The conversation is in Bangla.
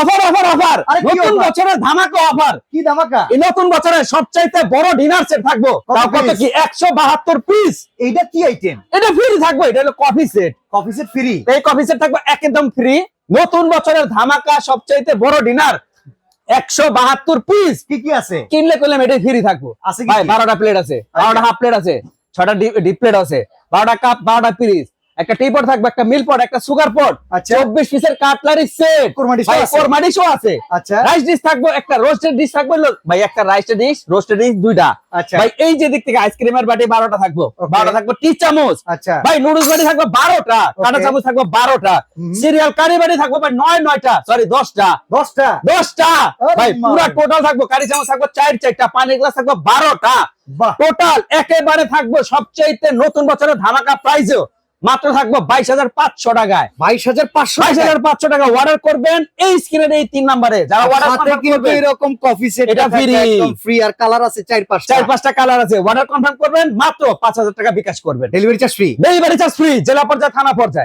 অফার অফার অফার, আরে কি নতুন offer? বছরের ধামাকা অফার। কি ধামাকা? এই নতুন বছরের সবচাইতে বড় ডিনার সেট থাকবো। কত তাও কত piece? কি 172 পিস। এইটা কি আইটেম? এটা ফ্রি থাকবে, এটা হলো coffee set. Coffee set free? এই কফি সেট থাকবে একদম ফ্রি। নতুন বছরের ধামাকা সবচাইতে বড় ডিনার 172 পিস। কি কি আছে? কিনলে করলাম এটা ফ্রি থাকবো। আছে কি ভাই কি? 12টা প্লেট আছে, 12টা হাফ প্লেট আছে, 6টা ডিপ প্লেট আছে, 12টা কাপ, 12টা পিস, একটা টি পট থাকবে, একটা মিল পট, একটা সুগার পট, আচ্ছা। 24 পিসের কাটলারি সেট, কোরমা ডিশও ভাই আছে? কোরমা ডিশও আছে। আচ্ছা রাইস ডিশ থাকবে, একটা রোস্টেড ডিশ থাকবে, ভাই একটা রাইসের ডিশ, রোস্টেড ডিশ দুইটা। আচ্ছা ভাই এই যে দিক থেকে আইসক্রিমের বাটি 12টা থাকবো, Okay. 12টা থাকবে টি চামচ। আচ্ছা ভাই নুডলস বাটি থাকবে 12টা, কাটা Okay. চামচ থাকবে 12টা, হুম। সিরিয়াল কারি বাটি থাকবে ভাই 9টা, সরি 10টা, 10টা 10টা। আরে ভাই মা। পুরো টোটাল থাকবে, কারি চামচ থাকবে 4টা, পানির গ্লাস থাকবে 12টা। বাহ টোটাল একেবারে থাকবে সবচেয়ে নতুন বছরের ধামাকা প্রাইসও মাত্র থাকবো 22,500 টাকায়। 22,500 22,500 টাকা অর্ডার করবেন এই স্ক্রিনের এই 3 নম্বরে। যারা অর্ডার সাথে কিন্তু এরকম কফি সেট এটা free। একদম ফ্রি আর কালার আছে 4-5টা 4-5টা কালার আছে, অর্ডার কনফার্ম করবেন মাত্র 5,000 টাকা বিকাশ করবেন। Delivery charge free delivery charge free, জেলা পর্যায়ে, থানা পর্যায়ে।